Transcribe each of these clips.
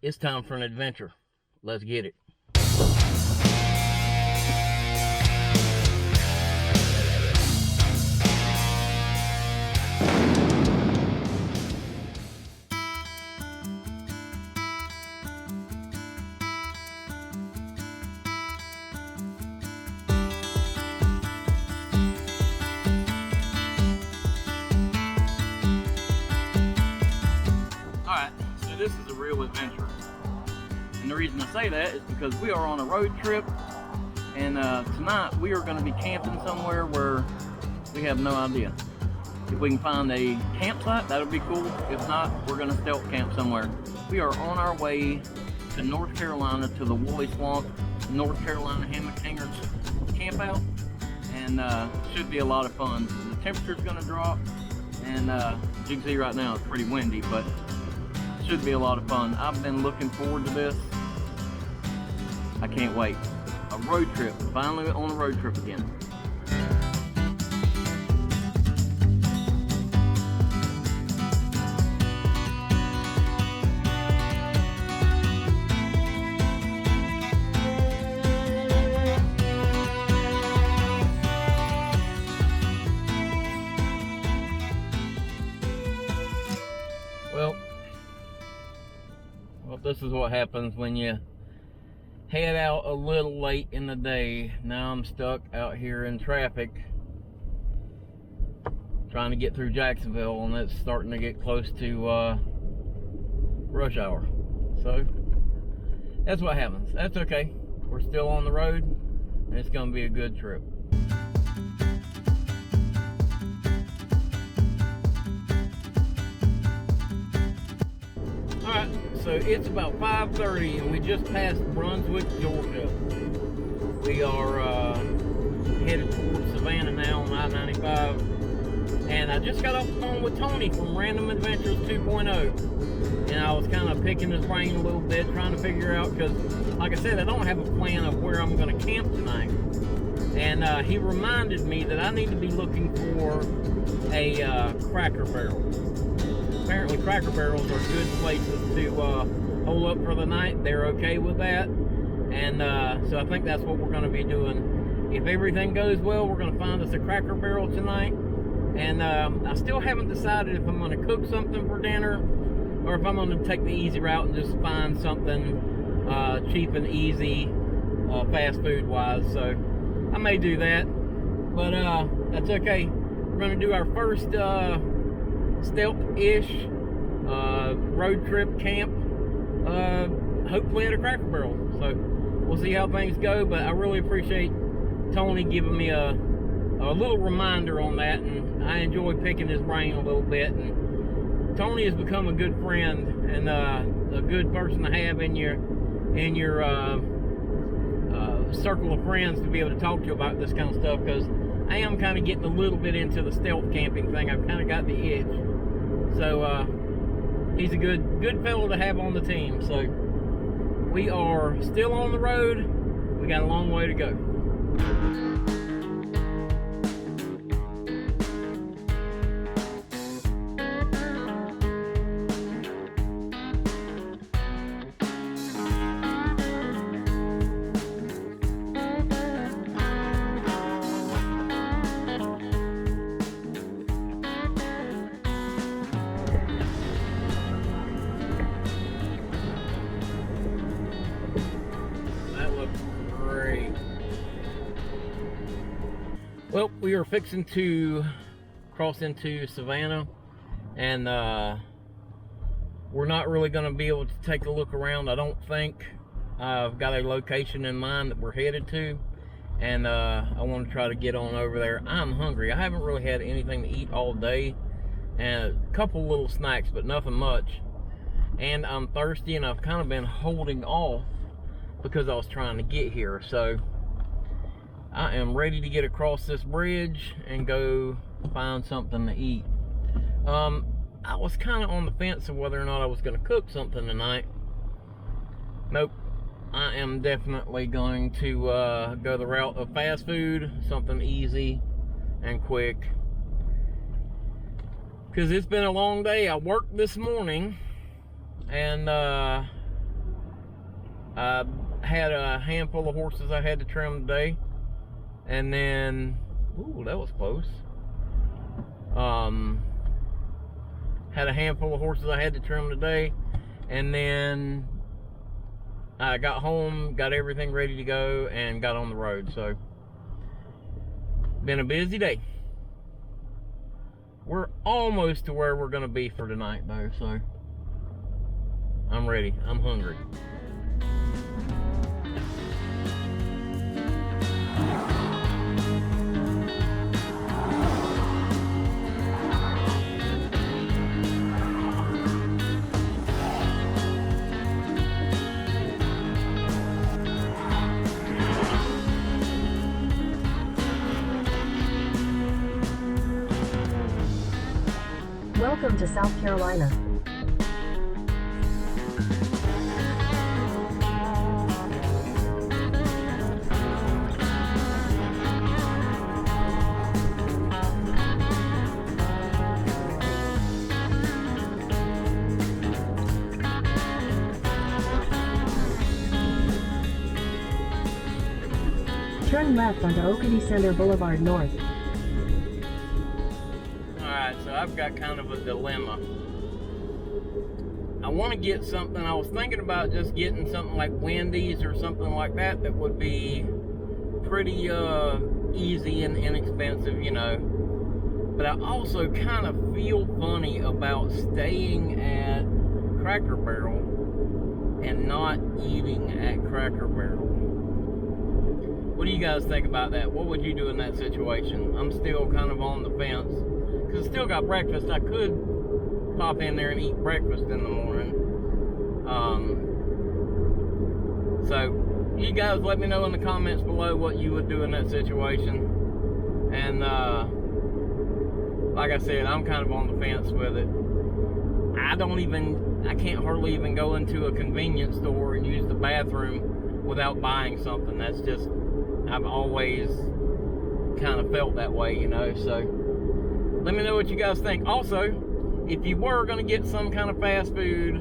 It's time for an adventure. Let's get it. This is a real adventure, and the reason I say that is because we are on a road trip, and tonight we are going to be camping somewhere where we have no idea. If we can find a campsite, that would be cool. If not, we're going to stealth camp somewhere. We are on our way to North Carolina, to the Woolly Swamp, North Carolina Hammock Hangers camp out, and should be a lot of fun. The temperature's going to drop, and as you can see right now, it's pretty windy, but should be a lot of fun. I've been looking forward to this. I can't wait. A road trip. Finally on a road trip again. Well, this is what happens when you head out a little late in the day. Now I'm stuck out here in traffic trying to get through Jacksonville, and it's starting to get close to rush hour. So that's what happens. That's okay. We're still on the road, and it's going to be a good trip. Alright, so it's about 5:30 and we just passed Brunswick, Georgia. We are headed towards Savannah now on I-95. And I just got off the phone with Tony from Random Adventures 2.0. And I was kind of picking his brain a little bit, trying to figure out, because like I said, I don't have a plan of where I'm going to camp tonight. And he reminded me that I need to be looking for a Cracker Barrel. Apparently Cracker Barrels are good places to hole up for the night. They're okay with that. And so I think that's what we're going to be doing. If everything goes well, we're going to find us a Cracker Barrel tonight. And I still haven't decided if I'm going to cook something for dinner or if I'm going to take the easy route and just find something cheap and easy, fast food wise. So I may do that, but that's okay. We're going to do our first stealth-ish road trip camp, hopefully at a Cracker Barrel. So we'll see how things go, but I really appreciate Tony giving me a little reminder on that, and I enjoy picking his brain a little bit. And Tony has become a good friend and a good person to have in your circle of friends to be able to talk to you about this kind of stuff, because I am kind of getting a little bit into the stealth camping thing. I've kind of got the itch. So he's a good fellow to have on the team. So we are still on the road. We got a long way to go. Well, we are fixing to cross into Savannah, and we're not really going to be able to take a look around, I don't think. I've got a location in mind that we're headed to, and I want to try to get on over there. I'm hungry. I haven't really had anything to eat all day, and a couple little snacks, but nothing much. And I'm thirsty, and I've kind of been holding off because I was trying to get here. So I am ready to get across this bridge and go find something to eat. I was kind of on the fence of whether or not I was going to cook something tonight. Nope. I am definitely going to go the route of fast food, something easy and quick. Because it's been a long day. I worked this morning, and I had a handful of horses I had to trim today, and then, ooh, that was close. Had a handful of horses I had to trim today, and then I got home, got everything ready to go, and got on the road. So, been a busy day. We're almost to where we're gonna be for tonight though, so I'm ready. I'm hungry. Welcome to South Carolina. Turn left onto Oakity Center Boulevard North. So I've got kind of a dilemma. I want to get something. I was thinking about just getting something like Wendy's or something like that that would be pretty easy and inexpensive, you know. But I also kind of feel funny about staying at Cracker Barrel and not eating at Cracker Barrel. What do you guys think about that? What would you do in that situation? I'm still kind of on the fence. Because I still got breakfast. I could pop in there and eat breakfast in the morning. So, you guys let me know in the comments below what you would do in that situation. And, like I said, I'm kind of on the fence with it. I can't hardly even go into a convenience store and use the bathroom without buying something. That's just, I've always kind of felt that way, you know, so. Let me know what you guys think. Also, if you were going to get some kind of fast food,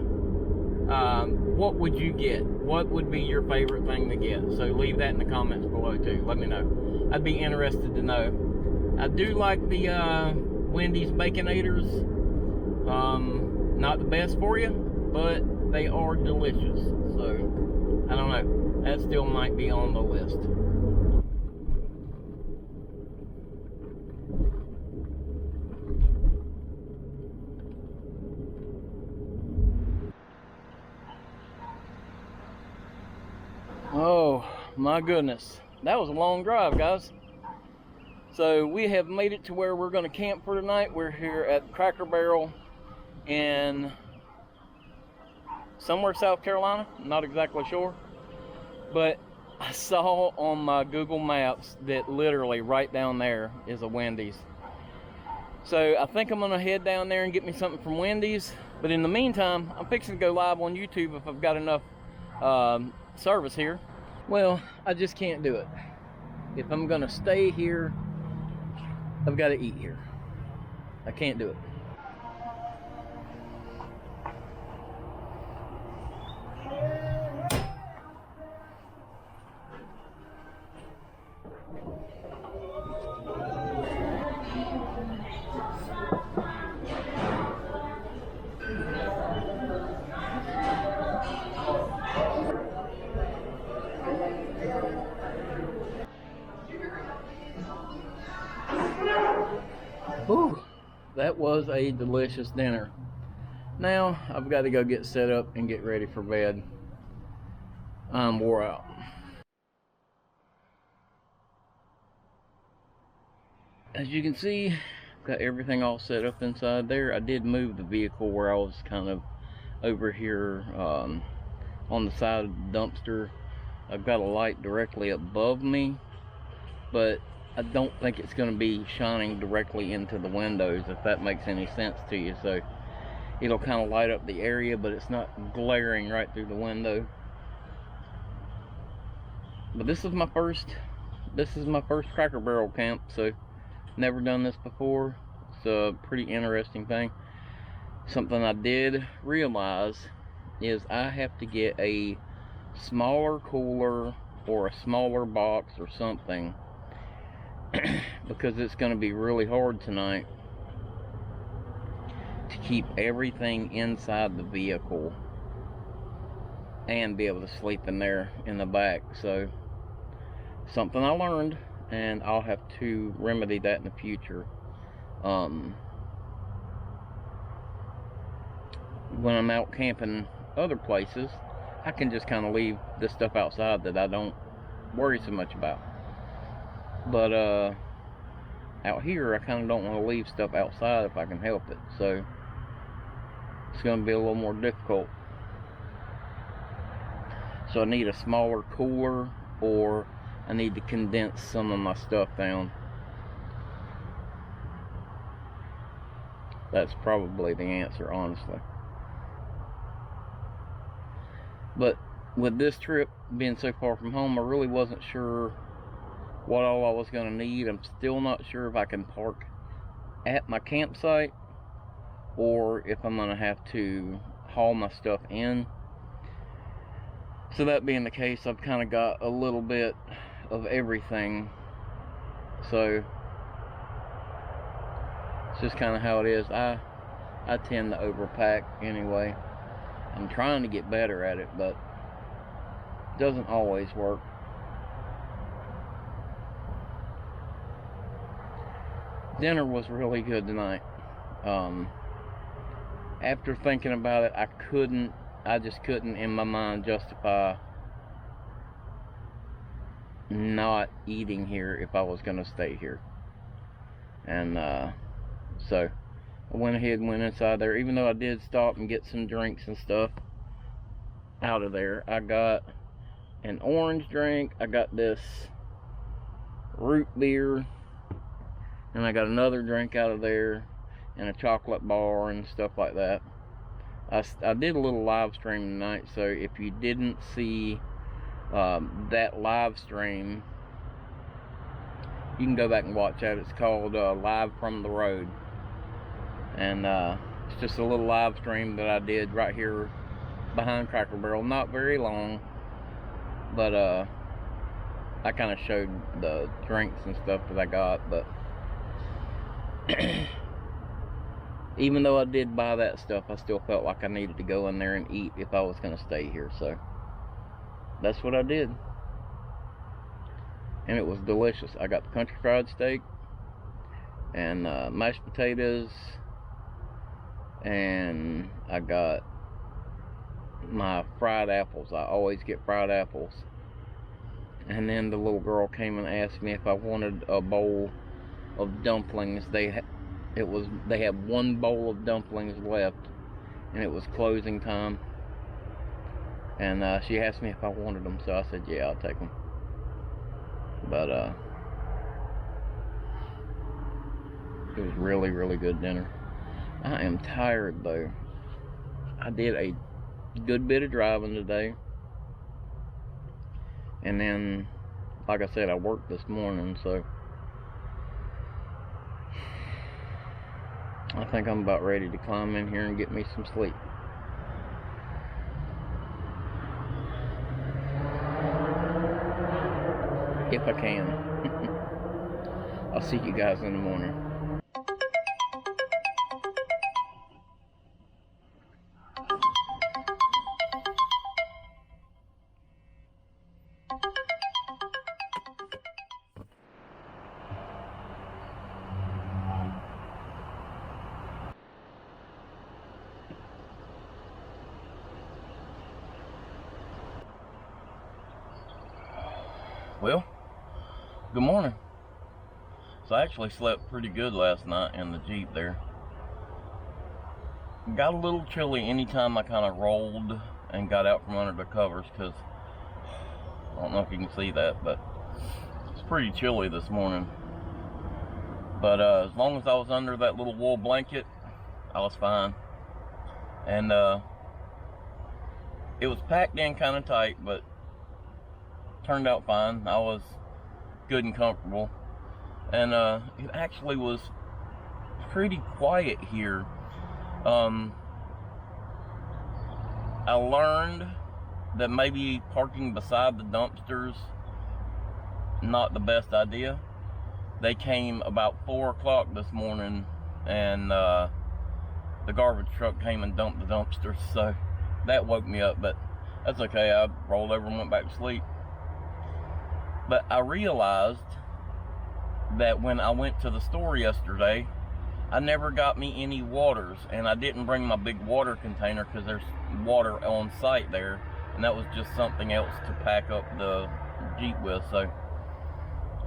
what would you get? What would be your favorite thing to get? So leave that in the comments below too. Let me know. I'd be interested to know. I do like the Wendy's Baconators. Not the best for you, but they are delicious. So, I don't know. That still might be on the list. Oh my goodness, that was a long drive, guys. So we have made it to where we're going to camp for tonight. We're here at Cracker Barrel in somewhere South Carolina, not exactly sure, but I saw on my Google Maps that literally right down there is a Wendy's. So I think I'm going to head down there and get me something from Wendy's, but in the meantime I'm fixing to go live on YouTube if I've got enough service here. Well, I just can't do it. If I'm gonna stay here, I've got to eat here. I can't do it. Ooh, that was a delicious dinner. Now I've got to go get set up and get ready for bed. I'm wore out. As you can see, I've got everything all set up inside there. I did move the vehicle where I was kind of over here on the side of the dumpster. I've got a light directly above me, but I don't think it's going to be shining directly into the windows, if that makes any sense to you. So it'll kind of light up the area, but it's not glaring right through the window. But this is my first Cracker Barrel camp, so never done this before. It's a pretty interesting thing. Something I did realize is I have to get a smaller cooler or a smaller box or something, because it's going to be really hard tonight to keep everything inside the vehicle and be able to sleep in there in the back. So something I learned, and I'll have to remedy that in the future. When I'm out camping other places, I can just kind of leave this stuff outside that I don't worry so much about. But out here, I kind of don't want to leave stuff outside if I can help it. So it's going to be a little more difficult. So I need a smaller cooler, or I need to condense some of my stuff down. That's probably the answer, honestly. But with this trip being so far from home, I really wasn't sure what all I was going to need. I'm still not sure if I can park at my campsite or if I'm going to have to haul my stuff in. So that being the case, I've kind of got a little bit of everything. So it's just kind of how it is. I tend to overpack anyway. I'm trying to get better at it, but it doesn't always work. Dinner was really good tonight. After thinking about it, I just couldn't in my mind justify not eating here if I was going to stay here. And so I went ahead and went inside there, even though I did stop and get some drinks and stuff out of there. I got an orange drink, I got this root beer, and I got another drink out of there, and a chocolate bar and stuff like that. I did a little live stream tonight, so if you didn't see that live stream, you can go back and watch that. It's called Live from the Road. And it's just a little live stream that I did right here behind Cracker Barrel. Not very long, but I kind of showed the drinks and stuff that I got. But even though I did buy that stuff, I still felt like I needed to go in there and eat if I was going to stay here. So that's what I did. And it was delicious. I got the country fried steak and mashed potatoes, and I got my fried apples. I always get fried apples. And then the little girl came and asked me if I wanted a bowl of dumplings. They had one bowl of dumplings left, and it was closing time. And she asked me if I wanted them, so I said, yeah, I'll take them. But it was really, really good dinner. I am tired though. I did a good bit of driving today, and then, like I said, I worked this morning, so I think I'm about ready to climb in here and get me some sleep. If I can. I'll see you guys in the morning. Well, good morning. So I actually slept pretty good last night in the Jeep there. Got a little chilly anytime I kind of rolled and got out from under the covers, because I don't know if you can see that, but it's pretty chilly this morning. But as long as I was under that little wool blanket, I was fine. And it was packed in kind of tight, but turned out fine. I was good and comfortable, and it actually was pretty quiet here. I learned that maybe parking beside the dumpsters not the best idea. They came about 4 o'clock this morning, and the garbage truck came and dumped the dumpsters, so that woke me up, but that's okay. I rolled over and went back to sleep. But I realized that when I went to the store yesterday, I never got me any waters, and I didn't bring my big water container because there's water on site there, and that was just something else to pack up the Jeep with. So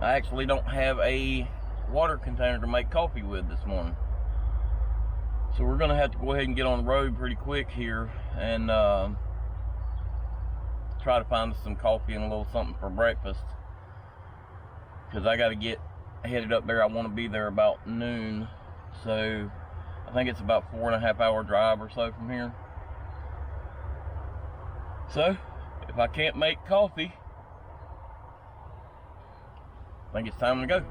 I actually don't have a water container to make coffee with this morning. So we're gonna have to go ahead and get on the road pretty quick here and try to find us some coffee and a little something for breakfast, because I got to get headed up there. I want to be there about noon, so I think it's about 4.5 hour drive or so from here. So if I can't make coffee, I think it's time to go.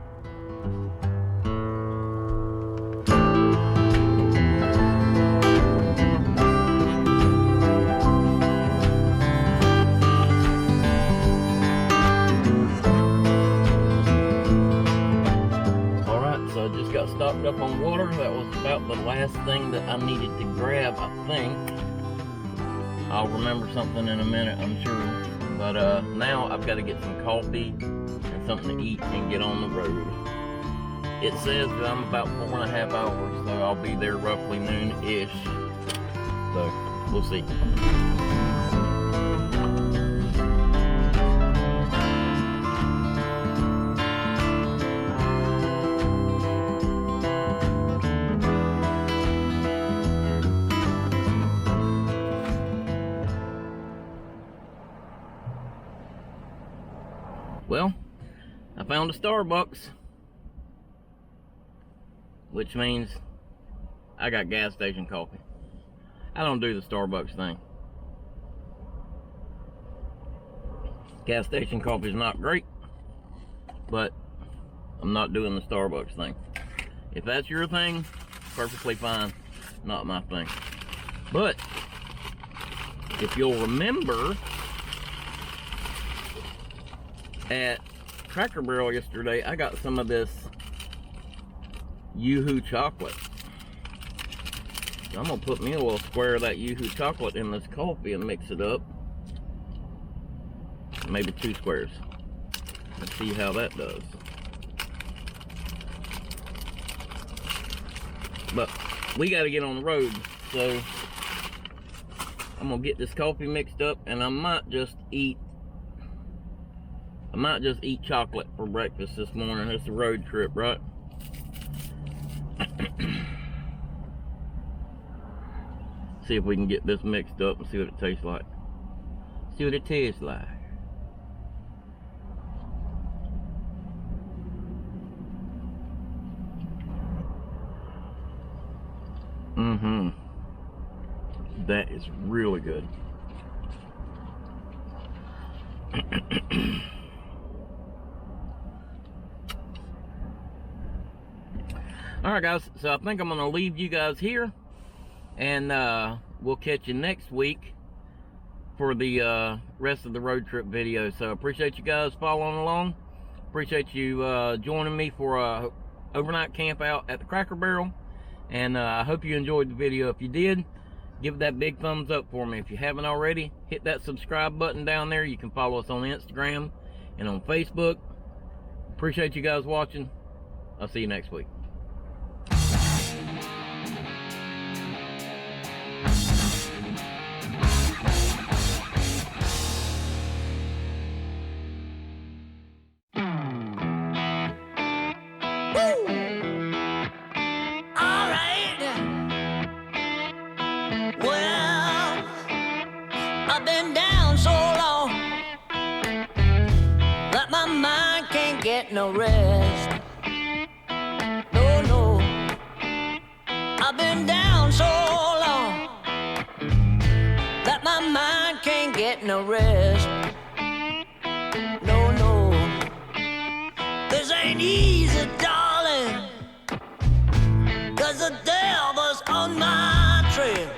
Got stocked up on water. That was about the last thing that I needed to grab, I think. I'll remember something in a minute, I'm sure. But now I've got to get some coffee and something to eat and get on the road. It says that I'm about 4.5 hours, so I'll be there roughly noon-ish. So we'll see. Well, I found a Starbucks, which means I got gas station coffee. I don't do the Starbucks thing. Gas station coffee is not great, but I'm not doing the Starbucks thing. If that's your thing, perfectly fine. Not my thing. But if you'll remember, at Cracker Barrel yesterday, I got some of this Yoo-hoo chocolate. So I'm gonna put me a little square of that Yoo-hoo chocolate in this coffee and mix it up. Maybe 2 squares. Let's see how that does. But we gotta get on the road, so I'm gonna get this coffee mixed up, and I might just eat chocolate for breakfast this morning. It's a road trip, right? See if we can get this mixed up and see what it tastes like. See what it tastes like. That is really good. Alright guys, so I think I'm going to leave you guys here, and we'll catch you next week for the rest of the road trip video. So appreciate you guys following along. Appreciate you joining me for a overnight camp out at the Cracker Barrel, and I hope you enjoyed the video. If you did, give it that big thumbs up for me. If you haven't already, hit that subscribe button down there. You can follow us on Instagram and on Facebook. Appreciate you guys watching. I'll see you next week. No rest. No, no. I've been down so long that my mind can't get no rest. No, no. This ain't easy, darling, 'cause the devil's on my trail.